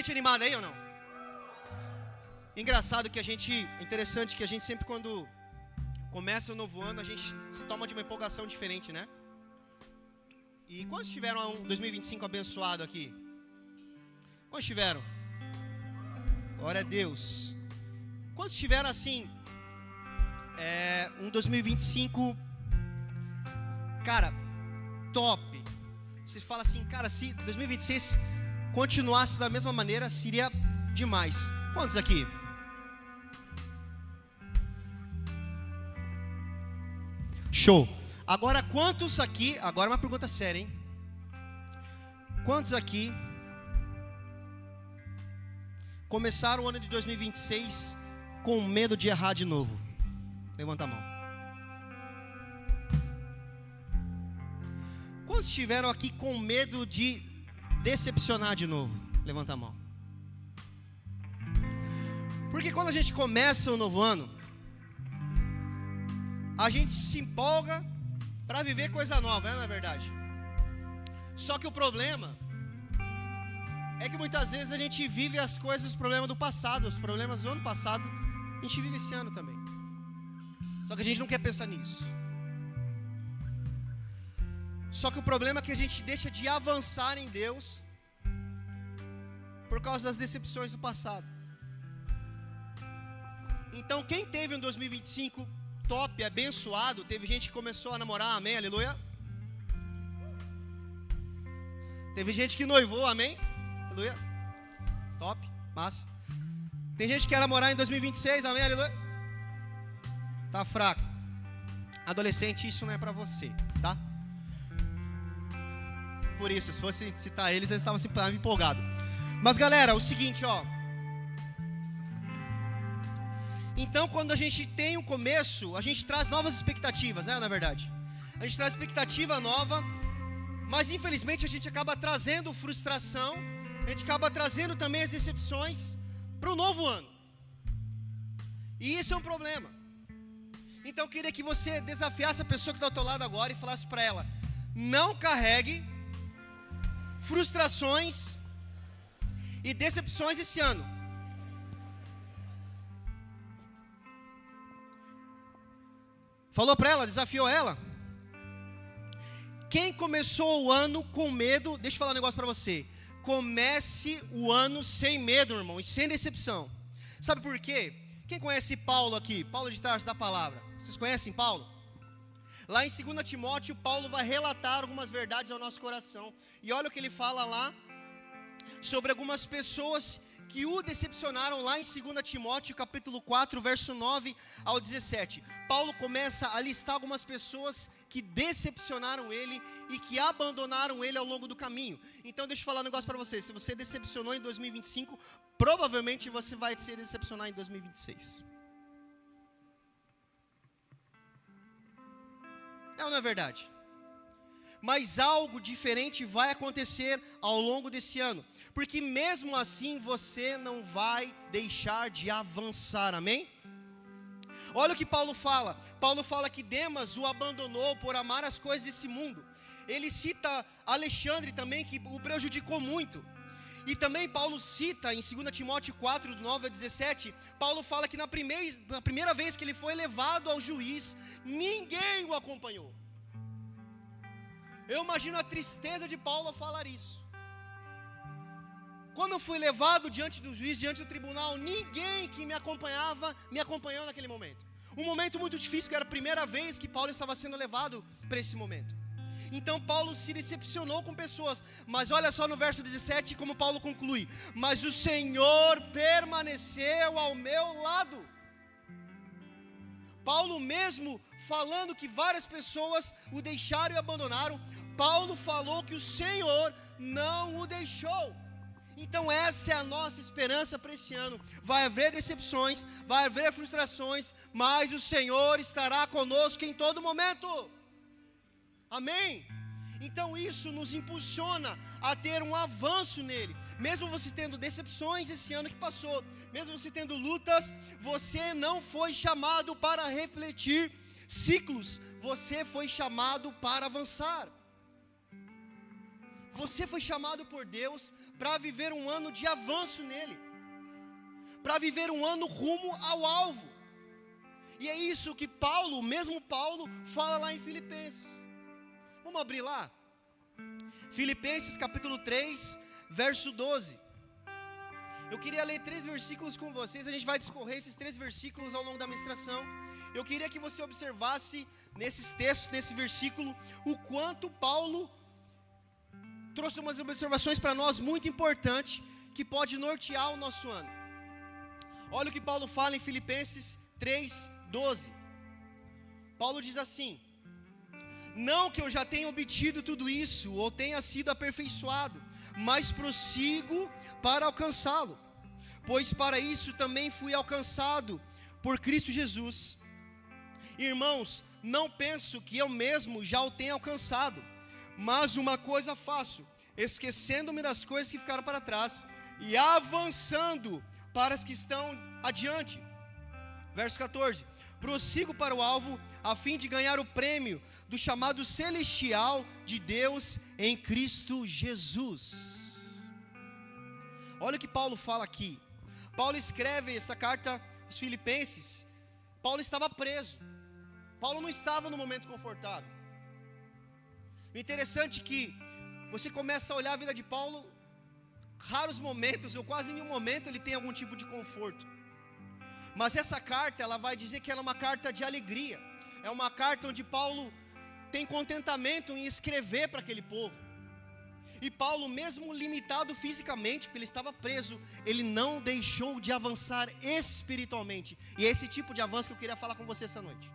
gente animada aí ou não? Engraçado que interessante que a gente sempre quando começa o novo ano, a gente se toma de uma empolgação diferente, né? E quantos tiveram um 2025 abençoado aqui? Quantos tiveram? Glória a Deus. Quantos tiveram assim, um 2025, cara, top? Você fala assim, cara, se 2026 continuasse da mesma maneira, seria demais. Quantos aqui? Show. Agora, quantos aqui, agora uma pergunta séria, hein? Quantos aqui começaram o ano de 2026 com medo de errar de novo? Levanta a mão. Quantos estiveram aqui com medo de decepcionar de novo? Levanta a mão. Porque quando a gente começa o novo ano, a gente se empolga para viver coisa nova, não é verdade? Só que o problema é que muitas vezes a gente vive as coisas, os problemas do passado, os problemas do ano passado, a gente vive esse ano também. Só que a gente não quer pensar nisso. Só que o problema é que a gente deixa de avançar em Deus por causa das decepções do passado. Então quem teve um 2025 top, abençoado, teve gente que começou a namorar, amém, aleluia. Teve gente que noivou, amém, aleluia. Top, massa. Tem gente que quer namorar em 2026, amém, aleluia. Tá fraco. Adolescente, isso não é pra você, tá? Por isso, se fosse citar eles estavam empolgados. Mas galera, o seguinte, ó. Então, quando a gente tem um começo, a gente traz novas expectativas, né, na verdade? A gente traz expectativa nova, mas infelizmente a gente acaba trazendo frustração, a gente acaba trazendo também as decepções para o novo ano. E isso é um problema. Então, eu queria que você desafiasse a pessoa que está ao teu lado agora e falasse para ela: não carregue frustrações e decepções esse ano. Falou para ela, desafiou ela. Quem começou o ano com medo, deixa eu falar um negócio para você. Comece o ano sem medo, irmão, e sem decepção. Sabe por quê? Quem conhece Paulo aqui? Paulo de Tarso da palavra. Vocês conhecem Paulo? Lá em 2 Timóteo, Paulo vai relatar algumas verdades ao nosso coração. E olha o que ele fala lá sobre algumas pessoas que o decepcionaram lá em 2 Timóteo, capítulo 4, verso 9 ao 17. Paulo começa a listar algumas pessoas que decepcionaram ele e que abandonaram ele ao longo do caminho. Então deixa eu falar um negócio para você. Se você decepcionou em 2025, provavelmente você vai se decepcionar em 2026. É ou não é verdade? Mas algo diferente vai acontecer ao longo desse ano, porque mesmo assim você não vai deixar de avançar, amém? Olha o que Paulo fala que Demas o abandonou por amar as coisas desse mundo. Ele cita Alexandre também, que o prejudicou muito. E também Paulo cita em 2 Timóteo 4, do 9 a 17, Paulo fala que na primeira vez que ele foi levado ao juiz, ninguém o acompanhou. Eu imagino a tristeza de Paulo ao falar isso. Quando eu fui levado diante do juiz, diante do tribunal, ninguém que me acompanhou naquele momento. Um momento muito difícil, que era a primeira vez que Paulo estava sendo levado para esse momento. Então Paulo se decepcionou com pessoas. Mas olha só no verso 17 como Paulo conclui: mas o Senhor permaneceu ao meu lado. Paulo mesmo falando que várias pessoas o deixaram e abandonaram, Paulo falou que o Senhor não o deixou. Então essa é a nossa esperança para esse ano. Vai haver decepções, vai haver frustrações, mas o Senhor estará conosco em todo momento. Amém? Então isso nos impulsiona a ter um avanço nele. Mesmo você tendo decepções esse ano que passou, mesmo você tendo lutas, você não foi chamado para refletir ciclos, você foi chamado para avançar. Você foi chamado por Deus para viver um ano de avanço nele, para viver um ano rumo ao alvo. E é isso que Paulo, o mesmo Paulo, fala lá em Filipenses. Vamos abrir lá? Filipenses capítulo 3, verso 12. Eu queria ler 3 versículos com vocês. A gente vai discorrer esses 3 versículos ao longo da ministração. Eu queria que você observasse nesses textos, nesse versículo, o quanto Paulo trouxe umas observações para nós muito importantes, que pode nortear o nosso ano. Olha o que Paulo fala em Filipenses 3, 12. Paulo diz assim: não que eu já tenha obtido tudo isso, ou tenha sido aperfeiçoado, mas prossigo para alcançá-lo, pois para isso também fui alcançado por Cristo Jesus. Irmãos, não penso que eu mesmo já o tenha alcançado, mas uma coisa faço, esquecendo-me das coisas que ficaram para trás, e avançando para as que estão adiante. Verso 14: prossigo para o alvo, a fim de ganhar o prêmio do chamado celestial de Deus em Cristo Jesus. Olha o que Paulo fala aqui. Paulo escreve essa carta aos Filipenses. Paulo estava preso. Paulo não estava no momento confortável. O interessante é que você começa a olhar a vida de Paulo, raros momentos, ou quase nenhum momento, ele tem algum tipo de conforto. Mas essa carta, ela vai dizer que ela é uma carta de alegria. É uma carta onde Paulo tem contentamento em escrever para aquele povo. E Paulo, mesmo limitado fisicamente, porque ele estava preso, ele não deixou de avançar espiritualmente. E é esse tipo de avanço que eu queria falar com você essa noite.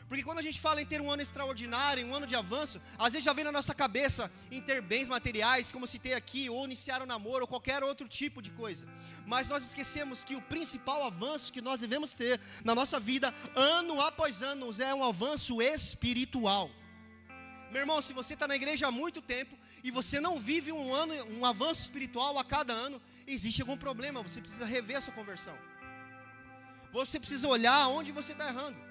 Porque quando a gente fala em ter um ano extraordinário, um ano de avanço, às vezes já vem na nossa cabeça em ter bens materiais, como citei aqui, ou iniciar um namoro, ou qualquer outro tipo de coisa. Mas nós esquecemos que o principal avanço que nós devemos ter na nossa vida, ano após ano, é um avanço espiritual. Meu irmão, se você está na igreja há muito tempo, e você não vive um avanço espiritual a cada ano, existe algum problema, você precisa rever a sua conversão. Você precisa olhar onde você está errando.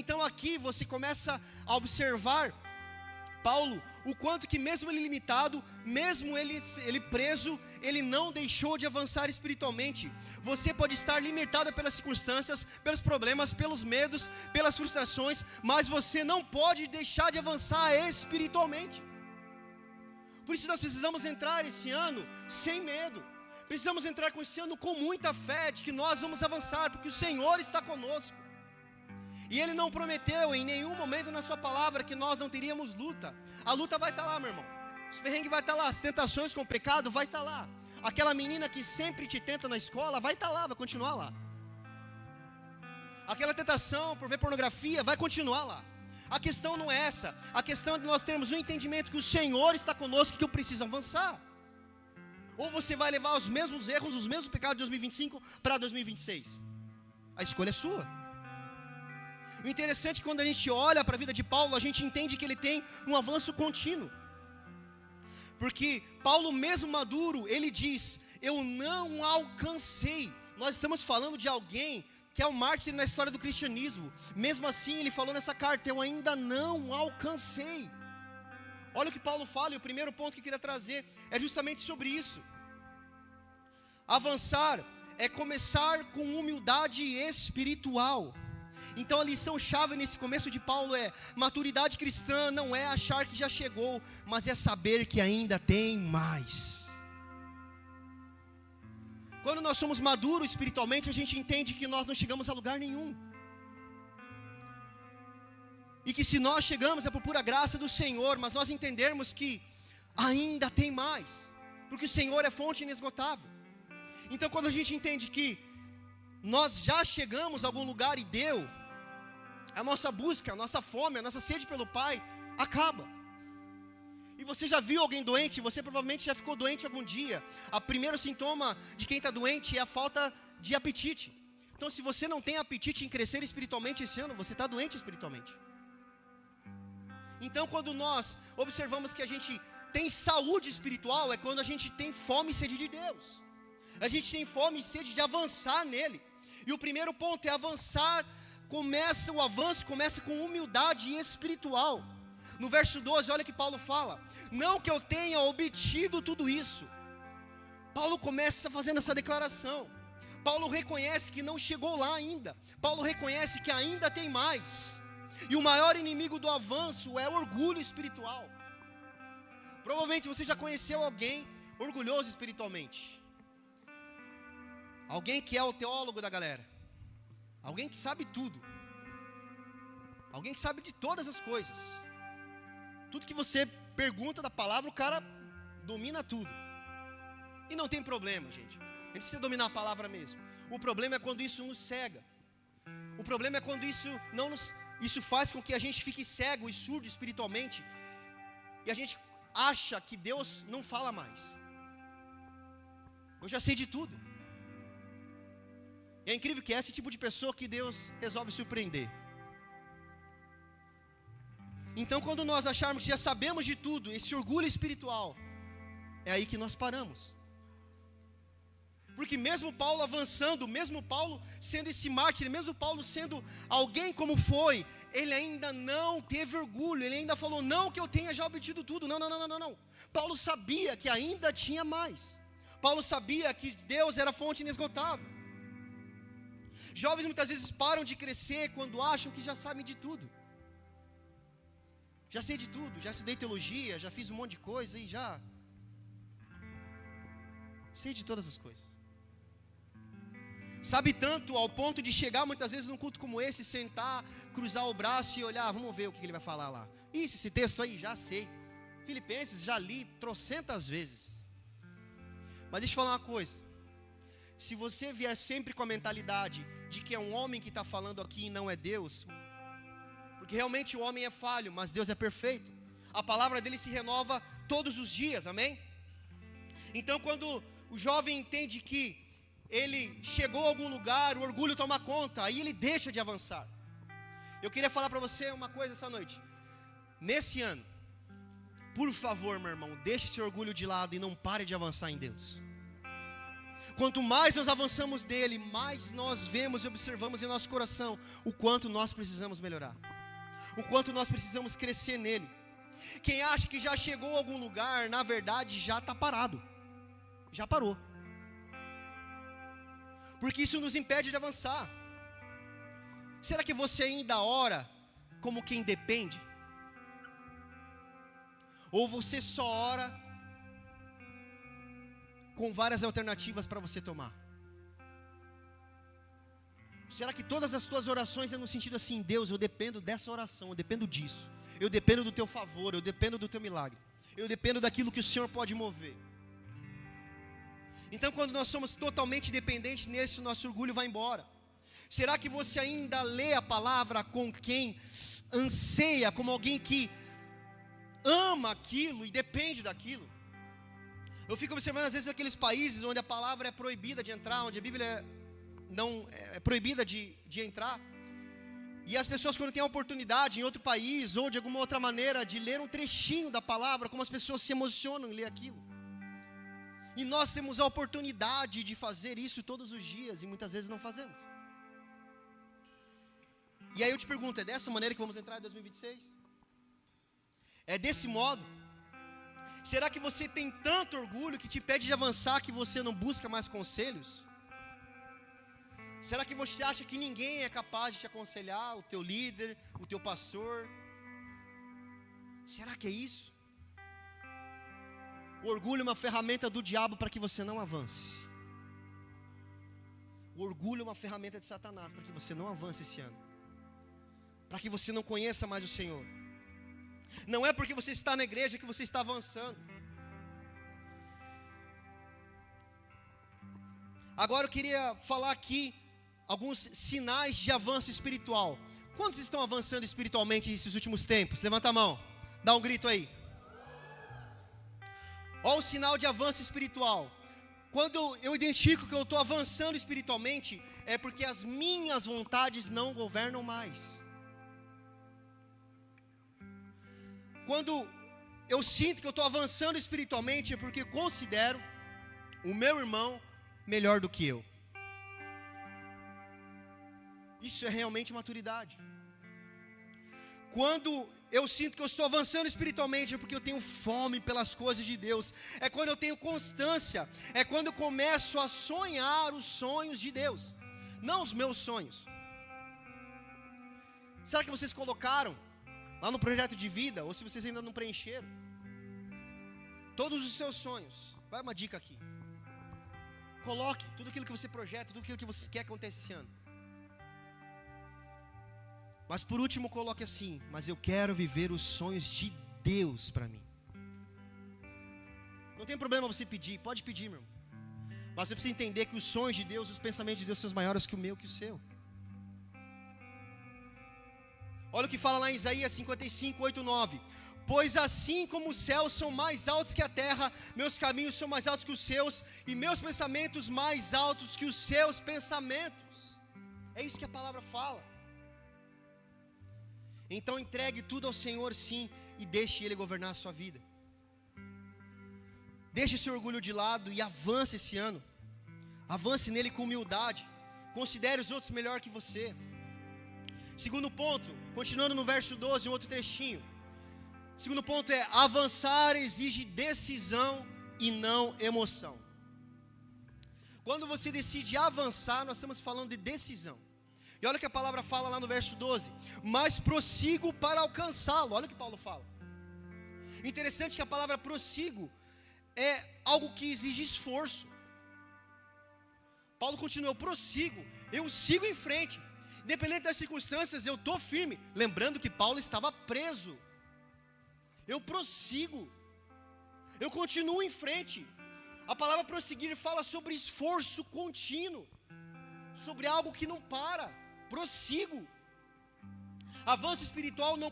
Então aqui você começa a observar Paulo, o quanto que mesmo ele limitado, mesmo ele preso, ele não deixou de avançar espiritualmente. Você pode estar limitado pelas circunstâncias, pelos problemas, pelos medos, pelas frustrações, mas você não pode deixar de avançar espiritualmente. Por isso nós precisamos entrar esse ano sem medo. Precisamos entrar com esse ano com muita fé de que nós vamos avançar, porque o Senhor está conosco. E Ele não prometeu em nenhum momento na sua palavra que nós não teríamos luta. A luta vai estar lá, meu irmão. Os perrengues vai estar lá, as tentações com o pecado vai estar lá. Aquela menina que sempre te tenta na escola vai estar lá, vai continuar lá. Aquela tentação por ver pornografia vai continuar lá. A questão não é essa. A questão é de nós termos um entendimento que o Senhor está conosco, que eu preciso avançar. Ou você vai levar os mesmos erros, os mesmos pecados de 2025 para 2026. A escolha é sua. O interessante é que quando a gente olha para a vida de Paulo, a gente entende que ele tem um avanço contínuo. Porque Paulo, mesmo maduro, ele diz: eu não alcancei. Nós estamos falando de alguém que é um mártir na história do cristianismo. Mesmo assim, ele falou nessa carta: eu ainda não alcancei. Olha o que Paulo fala, e o primeiro ponto que eu queria trazer é justamente sobre isso. Avançar é começar com humildade espiritual. Então a lição-chave nesse começo de Paulo é: maturidade cristã não é achar que já chegou, mas é saber que ainda tem mais. Quando nós somos maduros espiritualmente, a gente entende que nós não chegamos a lugar nenhum. E que se nós chegamos é por pura graça do Senhor, mas nós entendermos que ainda tem mais, porque o Senhor é fonte inesgotável. Então quando a gente entende que nós já chegamos a algum lugar e deu, a nossa busca, a nossa fome, a nossa sede pelo Pai acaba. E você já viu alguém doente? Você provavelmente já ficou doente algum dia. O primeiro sintoma de quem está doente é a falta de apetite. Então se você não tem apetite em crescer espiritualmente esse ano, você está doente espiritualmente. Então quando nós observamos que a gente tem saúde espiritual, é quando a gente tem fome e sede de Deus. A gente tem fome e sede de avançar nele. E o primeiro ponto é avançar. O avanço começa com humildade espiritual. No verso 12, olha que Paulo fala: não que eu tenha obtido tudo isso. Paulo começa fazendo essa declaração. Paulo reconhece que não chegou lá ainda. Paulo reconhece que ainda tem mais. E o maior inimigo do avanço é o orgulho espiritual. Provavelmente você já conheceu alguém orgulhoso espiritualmente. Alguém que é o teólogo da galera. Alguém que sabe tudo. Alguém que sabe de todas as coisas. Tudo que você pergunta da palavra, o cara domina tudo. E não tem problema, gente. A gente precisa dominar a palavra mesmo. O problema é quando isso nos cega. O problema é quando isso faz com que a gente fique cego e surdo espiritualmente. E a gente acha que Deus não fala mais. Eu já sei de tudo. E é incrível que é esse tipo de pessoa que Deus resolve surpreender. Então, quando nós acharmos que já sabemos de tudo, esse orgulho espiritual, é aí que nós paramos. Porque mesmo Paulo avançando, mesmo Paulo sendo esse mártir, mesmo Paulo sendo alguém como foi, ele ainda não teve orgulho, ele ainda falou: não que eu tenha já obtido tudo, não. Paulo sabia que ainda tinha mais. Paulo sabia que Deus era fonte inesgotável. Jovens muitas vezes param de crescer quando acham que já sabem de tudo. Já sei de tudo, já estudei teologia, já fiz um monte de coisa e já sei de todas as coisas. Sabe tanto ao ponto de chegar muitas vezes num culto como esse, sentar, cruzar o braço e olhar: vamos ver o que ele vai falar lá. Isso, esse texto aí, já sei. Filipenses, já li trocentas vezes. Mas deixa eu falar uma coisa. Se você vier sempre com a mentalidade de que é um homem que está falando aqui e não é Deus, porque realmente o homem é falho, mas Deus é perfeito. A palavra dele se renova todos os dias, amém? Então quando o jovem entende que ele chegou a algum lugar, o orgulho toma conta, aí ele deixa de avançar. Eu queria falar para você uma coisa essa noite. Nesse ano, por favor, meu irmão, deixe esse orgulho de lado e não pare de avançar em Deus. Quanto mais nós avançamos dele, mais nós vemos e observamos em nosso coração o quanto nós precisamos melhorar, o quanto nós precisamos crescer nele. Quem acha que já chegou a algum lugar, na verdade já está parado, já parou. Porque isso nos impede de avançar. Será que você ainda ora como quem depende? Ou você só ora com várias alternativas para você tomar? Será que todas as tuas orações é no sentido assim: Deus, eu dependo dessa oração, eu dependo disso, eu dependo do teu favor, eu dependo do teu milagre, eu dependo daquilo que o Senhor pode mover? Então quando nós somos totalmente dependentes nesse, o nosso orgulho vai embora. Será que você ainda lê a palavra com quem anseia, como alguém que ama aquilo e depende daquilo? Eu fico observando às vezes aqueles países onde a palavra é proibida de entrar, onde a Bíblia não é proibida de entrar. E as pessoas, quando têm a oportunidade em outro país ou de alguma outra maneira de ler um trechinho da palavra, como as pessoas se emocionam em ler aquilo. E nós temos a oportunidade de fazer isso todos os dias e muitas vezes não fazemos. E aí eu te pergunto, é dessa maneira que vamos entrar em 2026? É desse modo? Será que você tem tanto orgulho que te impede de avançar que você não busca mais conselhos? Será que você acha que ninguém é capaz de te aconselhar? O teu líder, o teu pastor? Será que é isso? O orgulho é uma ferramenta do diabo para que você não avance. O orgulho é uma ferramenta de Satanás para que você não avance esse ano, para que você não conheça mais o Senhor. Não é porque você está na igreja que você está avançando. Agora eu queria falar aqui alguns sinais de avanço espiritual. Quantos estão avançando espiritualmente nesses últimos tempos? Levanta a mão, dá um grito aí. Olha o sinal de avanço espiritual. Quando eu identifico que eu estou avançando espiritualmente, é porque as minhas vontades não governam mais. Quando eu sinto que eu estou avançando espiritualmente, é porque considero o meu irmão melhor do que eu. Isso é realmente maturidade. Quando eu sinto que eu estou avançando espiritualmente, é porque eu tenho fome pelas coisas de Deus. É quando eu tenho constância. É quando eu começo a sonhar os sonhos de Deus, não os meus sonhos. Será que vocês colocaram lá no projeto de vida, ou se vocês ainda não preencheram, todos os seus sonhos? Vai uma dica aqui. Coloque tudo aquilo que você projeta, tudo aquilo que você quer que aconteça esse ano. Mas por último, coloque assim: mas eu quero viver os sonhos de Deus para mim. Não tem problema você pedir, pode pedir, meu irmão. Mas você precisa entender que os sonhos de Deus, os pensamentos de Deus são maiores que o meu, que o seu. Olha o que fala lá em Isaías 55, 8, 9. Pois assim como os céus são mais altos que a terra, meus caminhos são mais altos que os seus, e meus pensamentos mais altos que os seus pensamentos. É isso que a palavra fala. Então entregue tudo ao Senhor, sim, e deixe Ele governar a sua vida. Deixe seu orgulho de lado e avance esse ano. Avance nele com humildade. Considere os outros melhor que você. Segundo ponto, continuando no verso 12, um outro trechinho. Segundo ponto é: avançar exige decisão e não emoção. Quando você decide avançar, nós estamos falando de decisão. E olha o que a palavra fala lá no verso 12: mas prossigo para alcançá-lo. Olha o que Paulo fala. Interessante que a palavra prossigo é algo que exige esforço. Paulo continua: eu prossigo, eu sigo em frente. Independente das circunstâncias, eu estou firme. Lembrando que Paulo estava preso. Eu prossigo, eu continuo em frente. A palavra prosseguir fala sobre esforço contínuo, sobre algo que não para. Prossigo. Avanço espiritual não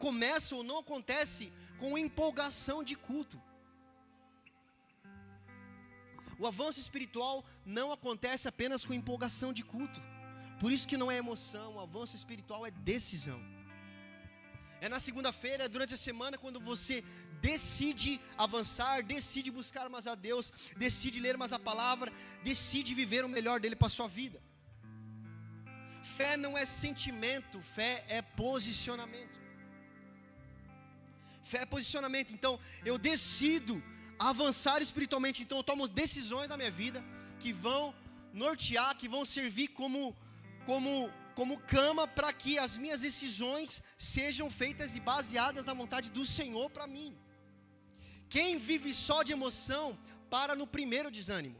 começa ou não acontece com empolgação de culto. O avanço espiritual não acontece apenas com empolgação de culto. Por isso que não é emoção, o avanço espiritual é decisão. É na segunda-feira, é durante a semana, quando você decide avançar, decide buscar mais a Deus, decide ler mais a palavra, decide viver o melhor dele para a sua vida. Fé não é sentimento, fé é posicionamento. Fé é posicionamento. Então, eu decido avançar espiritualmente. Então, eu tomo decisões na minha vida que vão nortear, que vão servir como cama para que as minhas decisões sejam feitas e baseadas na vontade do Senhor para mim. Quem vive só de emoção para no primeiro desânimo.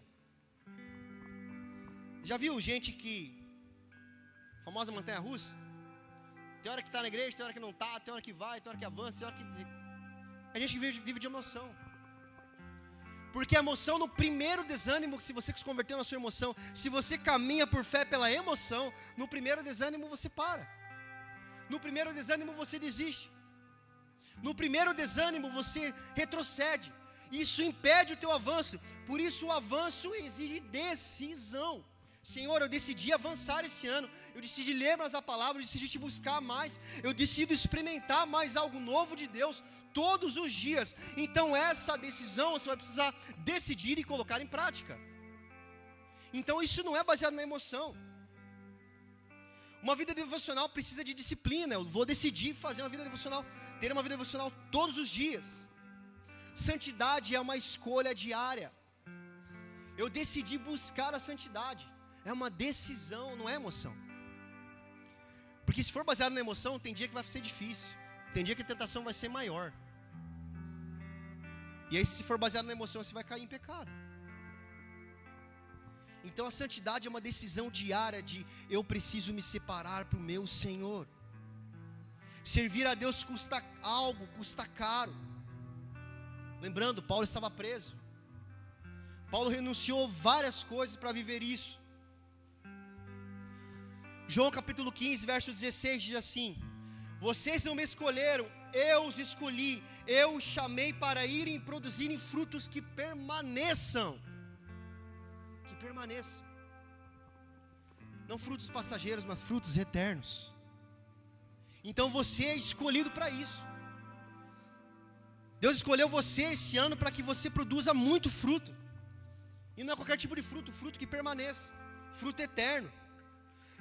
Já viu gente que famosa montanha-russa? Tem hora que está na igreja, tem hora que não está, tem hora que vai, tem hora que avança, tem hora que... A gente vive de emoção. Porque a emoção, no primeiro desânimo, se você se converteu na sua emoção, se você caminha por fé pela emoção, no primeiro desânimo você para. No primeiro desânimo você desiste. No primeiro desânimo você retrocede. Isso impede o teu avanço. Por isso o avanço exige decisão. Senhor, eu decidi avançar esse ano, eu decidi ler mais a palavra, eu decidi te buscar mais, eu decido experimentar mais algo novo de Deus todos os dias. Então essa decisão você vai precisar decidir e colocar em prática. Então isso não é baseado na emoção. Uma vida devocional precisa de disciplina. Eu vou decidir fazer uma vida devocional, ter uma vida devocional todos os dias. Santidade é uma escolha diária. Eu decidi buscar a santidade. É uma decisão, não é emoção. Porque se for baseado na emoção, tem dia que vai ser difícil. Tem dia que a tentação vai ser maior. E aí se for baseado na emoção, você vai cair em pecado. Então a santidade é uma decisão diária de eu preciso me separar para o meu Senhor. Servir a Deus custa algo, custa caro. Lembrando, Paulo estava preso. Paulo renunciou várias coisas para viver isso. João capítulo 15, verso 16 diz assim: vocês não me escolheram, eu os escolhi, eu os chamei para irem e produzirem frutos que permaneçam. Que permaneçam. Não frutos passageiros, mas frutos eternos. Então você é escolhido para isso. Deus escolheu você esse ano para que você produza muito fruto. E não é qualquer tipo de fruto, fruto que permaneça, fruto eterno.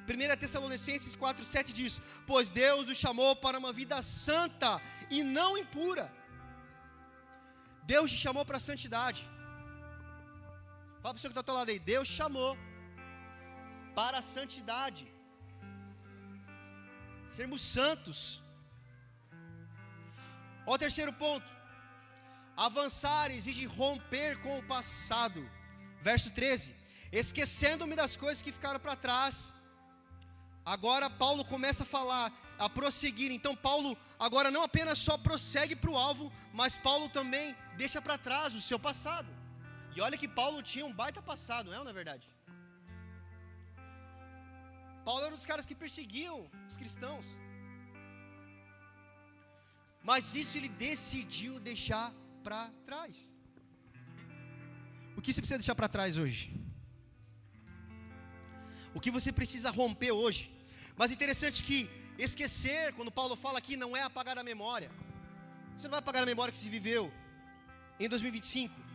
1 Tessalonicenses 4,7 diz: pois Deus nos chamou para uma vida santa e não impura. Deus te chamou para a santidade. Fala para o pessoa que está ao teu lado aí, Deus te chamou para a santidade. Sermos santos. Olha o terceiro ponto. Avançar exige romper com o passado. Verso 13. Esquecendo-me das coisas que ficaram para trás. Agora Paulo começa a falar, a prosseguir. Então Paulo agora não apenas só prossegue para o alvo, mas Paulo também deixa para trás o seu passado. E olha que Paulo tinha um baita passado, não é verdade? Paulo era um dos caras que perseguiam os cristãos. Mas isso ele decidiu deixar para trás. O que você precisa deixar para trás hoje? O que você precisa romper hoje? Mas interessante que esquecer, quando Paulo fala aqui, não é apagar a memória. Você não vai apagar a memória que se viveu em 2025.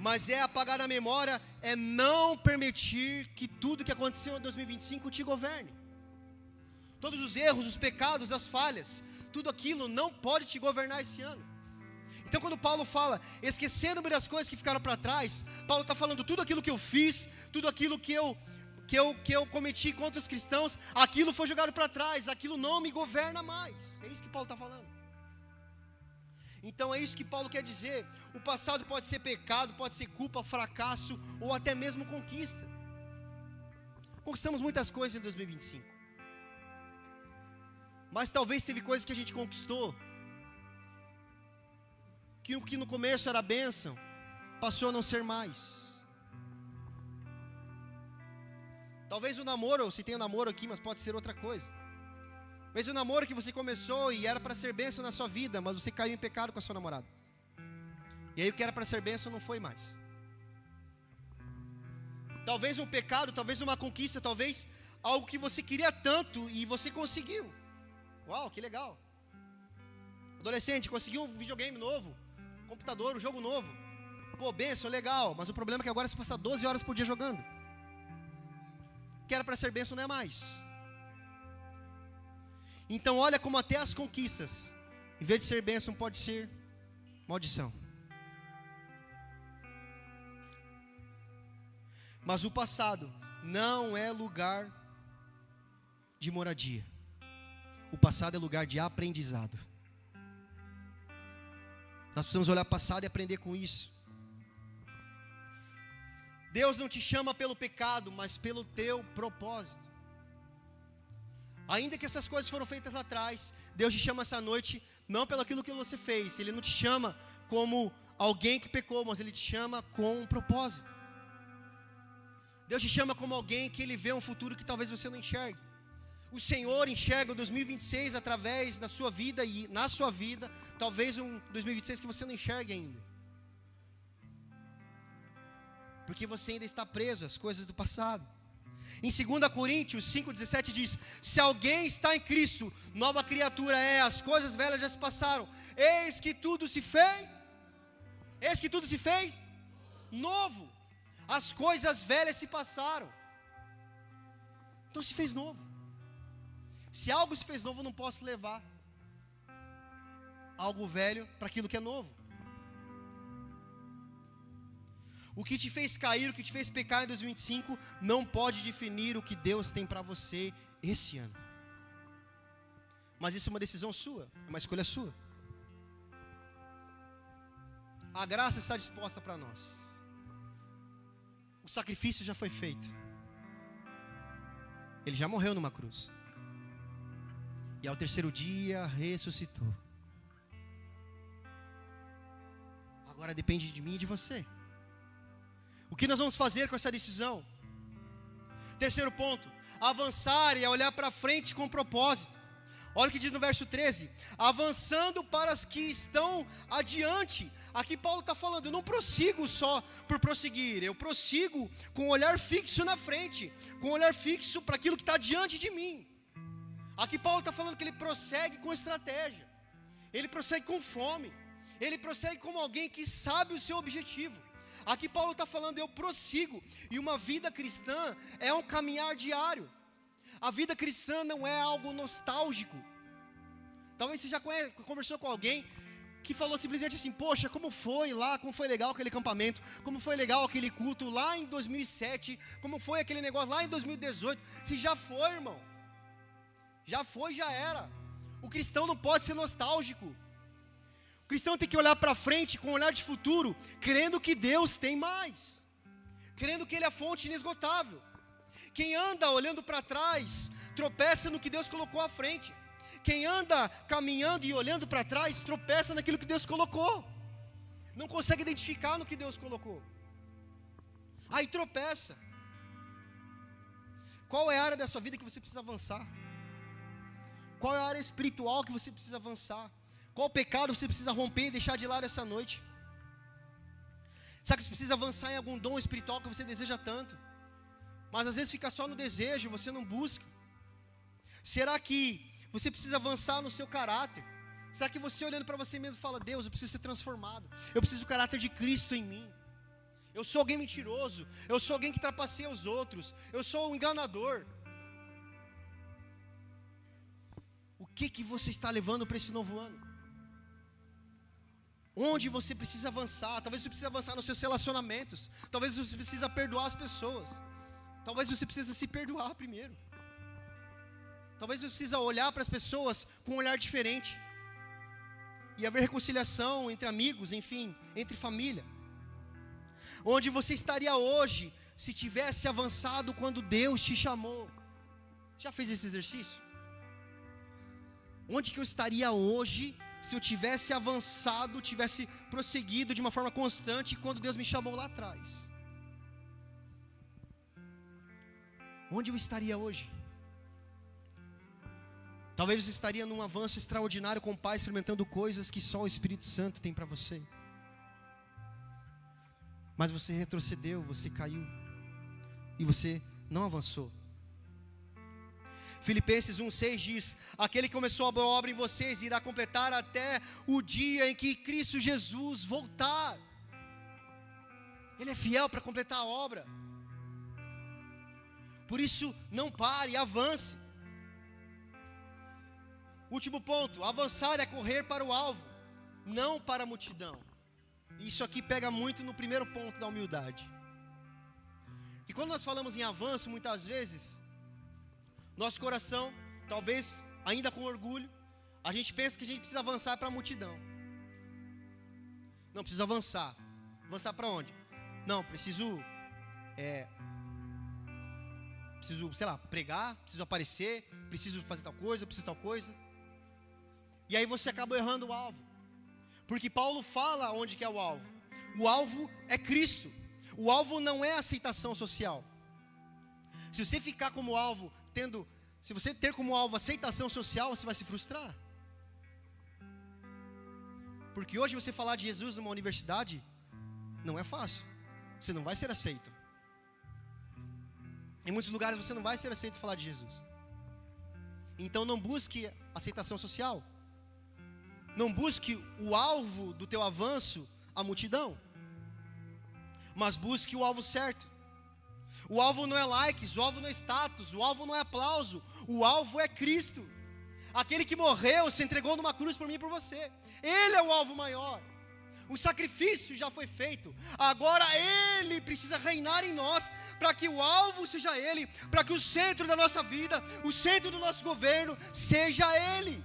Mas é apagar a memória, é não permitir que tudo que aconteceu em 2025 te governe. Todos os erros, os pecados, as falhas, tudo aquilo não pode te governar esse ano. Então quando Paulo fala, esquecendo-me das coisas que ficaram para trás, Paulo está falando tudo aquilo que eu fiz, tudo aquilo que eu cometi contra os cristãos, aquilo foi jogado para trás, aquilo não me governa mais. É isso que Paulo está falando. Então é isso que Paulo quer dizer. O passado pode ser pecado, pode ser culpa, fracasso ou até mesmo conquista. Conquistamos muitas coisas em 2025. Mas talvez teve coisas que a gente conquistou que o que no começo era bênção passou a não ser mais. Talvez o namoro, você tem um namoro aqui, mas pode ser outra coisa. Talvez o namoro que você começou e era para ser bênção na sua vida, mas você caiu em pecado com a sua namorada. E aí o que era para ser bênção não foi mais. Talvez um pecado, talvez uma conquista, talvez algo que você queria tanto e você conseguiu. Uau, que legal. Adolescente, conseguiu um videogame novo, computador, um jogo novo. Pô, bênção, legal, mas o problema é que agora você passa 12 horas por dia jogando. O que era para ser bênção não é mais. Então olha como até as conquistas, em vez de ser bênção, pode ser maldição. Mas o passado não é lugar de moradia. O passado é lugar de aprendizado. Nós precisamos olhar para o passado e aprender com isso. Deus não te chama pelo pecado, mas pelo teu propósito. Ainda que essas coisas foram feitas lá atrás, Deus te chama essa noite, não pelo aquilo que você fez. Ele não te chama como alguém que pecou, mas Ele te chama com um propósito. Deus te chama como alguém que Ele vê um futuro que talvez você não enxergue. O Senhor enxerga o 2026 através da sua vida e na sua vida, talvez um 2026 que você não enxergue ainda. Porque você ainda está preso às coisas do passado. Em 2 Coríntios 5,17 diz: se alguém está em Cristo, nova criatura é, as coisas velhas já se passaram, eis que tudo se fez novo. As coisas velhas se passaram, então se fez novo. Se algo se fez novo, eu não posso levar algo velho para aquilo que é novo. O que te fez cair, o que te fez pecar em 2025, não pode definir o que Deus tem para você esse ano. Mas isso é uma decisão sua, é uma escolha sua. A graça está disposta para nós. O sacrifício já foi feito. Ele já morreu numa cruz. E ao terceiro dia ressuscitou. Agora depende de mim e de você. O que nós vamos fazer com essa decisão? Terceiro ponto, avançar e olhar para frente com propósito. Olha o que diz no verso 13: avançando para as que estão adiante. Aqui Paulo está falando, eu não prossigo só por prosseguir, eu prossigo com um olhar fixo na frente, com um olhar fixo para aquilo que está diante de mim. Aqui Paulo está falando que ele prossegue com estratégia, ele prossegue com fome, ele prossegue como alguém que sabe o seu objetivo. Aqui Paulo está falando, eu prossigo, e uma vida cristã é um caminhar diário. A vida cristã não é algo nostálgico. Talvez você já conversou com alguém que falou simplesmente assim: poxa, como foi lá, como foi legal aquele acampamento, como foi legal aquele culto lá em 2007, como foi aquele negócio lá em 2018. Se já foi, irmão, já foi, já era. O cristão não pode ser nostálgico. O cristão tem que olhar para frente com um olhar de futuro, crendo que Deus tem mais, crendo que Ele é a fonte inesgotável. Quem anda olhando para trás, tropeça no que Deus colocou à frente. Quem anda caminhando e olhando para trás, tropeça naquilo que Deus colocou. Não consegue identificar no que Deus colocou. Aí tropeça. Qual é a área da sua vida que você precisa avançar? Qual é a área espiritual que você precisa avançar? Qual pecado você precisa romper e deixar de lado essa noite? Será que você precisa avançar em algum dom espiritual que você deseja tanto? Mas às vezes fica só no desejo, você não busca. Será que você precisa avançar no seu caráter? Será que você olhando para você mesmo fala: Deus, eu preciso ser transformado, eu preciso do caráter de Cristo em mim. Eu sou alguém mentiroso, eu sou alguém que trapaceia os outros, eu sou um enganador. O que você está levando para esse novo ano? Onde você precisa avançar? Talvez você precise avançar nos seus relacionamentos, talvez você precisa perdoar as pessoas, talvez você precisa se perdoar primeiro. Talvez você precisa olhar para as pessoas com um olhar diferente. E haver reconciliação entre amigos, enfim, entre família. Onde você estaria hoje se tivesse avançado quando Deus te chamou? Já fez esse exercício? Onde que eu estaria hoje se eu tivesse avançado, tivesse prosseguido de uma forma constante quando Deus me chamou lá atrás? Onde eu estaria hoje? Talvez você estaria num avanço extraordinário com o Pai, experimentando coisas que só o Espírito Santo tem para você. Mas você retrocedeu, você caiu, e você não avançou. Filipenses 1,6 diz: aquele que começou a boa obra em vocês irá completar até o dia em que Cristo Jesus voltar. Ele é fiel para completar a obra. Por isso, não pare, avance. Último ponto: avançar é correr para o alvo, não para a multidão. Isso aqui pega muito no primeiro ponto da humildade. E quando nós falamos em avanço, muitas vezes, nosso coração, talvez ainda com orgulho, a gente pensa que a gente precisa avançar para a multidão. Não, preciso avançar. Avançar para onde? Não, preciso, sei lá, pregar, preciso aparecer, preciso fazer tal coisa, preciso tal coisa. E aí você acaba errando o alvo. Porque Paulo fala onde que é o alvo. O alvo é Cristo. O alvo não é aceitação social. Se você ficar como alvo, se você ter como alvo aceitação social, você vai se frustrar. Porque hoje você falar de Jesus numa universidade não é fácil. Você não vai ser aceito. Em muitos lugares você não vai ser aceito falar de Jesus. Então não busque aceitação social. Não busque o alvo do teu avanço, a multidão. Mas busque o alvo certo. O alvo não é likes, o alvo não é status, o alvo não é aplauso. O alvo é Cristo. Aquele que morreu, se entregou numa cruz por mim e por você. Ele é o alvo maior. O sacrifício já foi feito. Agora Ele precisa reinar em nós, para que o alvo seja Ele, para que o centro da nossa vida, o centro do nosso governo seja Ele,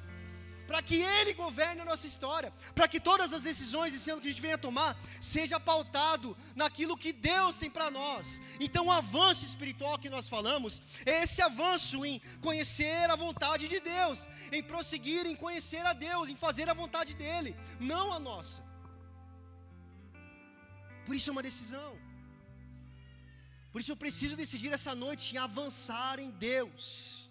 para que Ele governe a nossa história, para que todas as decisões esse ano que a gente venha tomar seja pautado naquilo que Deus tem para nós. Então o avanço espiritual que nós falamos é esse avanço em conhecer a vontade de Deus, em prosseguir em conhecer a Deus, em fazer a vontade dEle, não a nossa. Por isso é uma decisão. Por isso eu preciso decidir essa noite em avançar em Deus.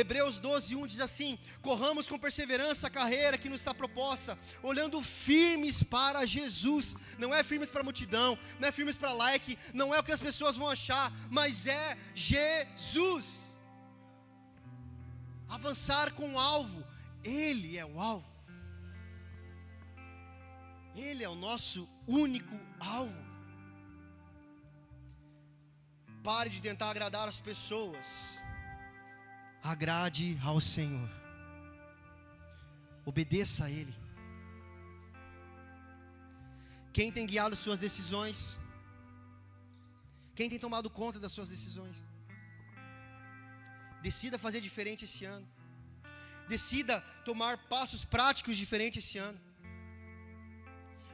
Hebreus 12:1 diz assim: corramos com perseverança a carreira que nos está proposta, olhando firmes para Jesus. Não é firmes para a multidão, não é firmes para like, não é o que as pessoas vão achar, mas é Jesus. Avançar com o alvo, Ele é o alvo. Ele é o nosso único alvo. Pare de tentar agradar as pessoas. Agrade ao Senhor. Obedeça a Ele. Quem tem guiado suas decisões? Quem tem tomado conta das suas decisões? Decida fazer diferente esse ano. Decida tomar passos práticos diferentes esse ano.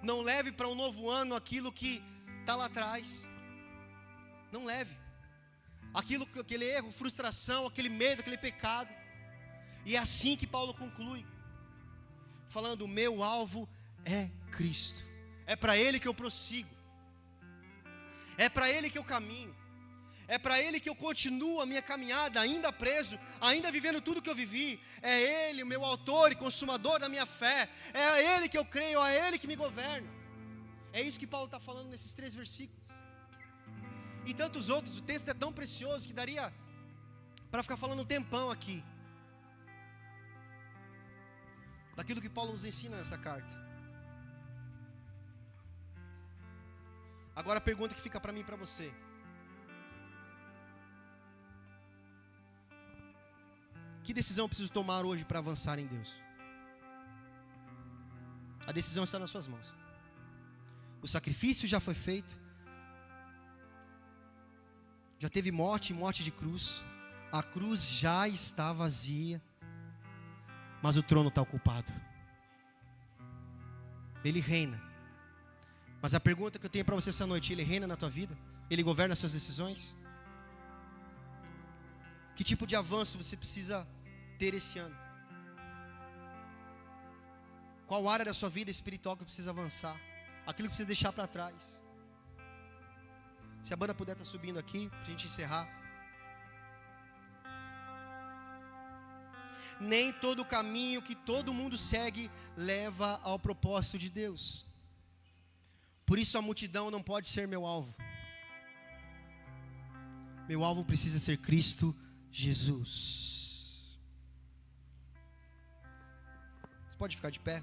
Não leve para um novo ano aquilo que está lá atrás. Não leve. Aquele erro, frustração, aquele medo, aquele pecado. E é assim que Paulo conclui. Falando, o meu alvo é Cristo. É para Ele que eu prossigo. É para Ele que eu caminho. É para Ele que eu continuo a minha caminhada, ainda preso, ainda vivendo tudo que eu vivi. É Ele, o meu autor e consumador da minha fé. É a Ele que eu creio, é Ele que me governa. É isso que Paulo está falando nesses 3 versículos. E tantos outros, o texto é tão precioso que daria para ficar falando um tempão aqui. Daquilo que Paulo nos ensina nessa carta. Agora a pergunta que fica para mim e para você. Que decisão eu preciso tomar hoje para avançar em Deus? A decisão está nas suas mãos. O sacrifício já foi feito. Já teve morte de cruz. A cruz já está vazia. Mas o trono está ocupado. Ele reina. Mas a pergunta que eu tenho para você essa noite: Ele reina na tua vida? Ele governa as suas decisões? Que tipo de avanço você precisa ter esse ano? Qual área da sua vida espiritual que precisa avançar? Aquilo que precisa deixar para trás? Se a banda puder estar subindo aqui, para a gente encerrar. Nem todo caminho que todo mundo segue leva ao propósito de Deus. Por isso a multidão não pode ser meu alvo. Meu alvo precisa ser Cristo Jesus. Você pode ficar de pé?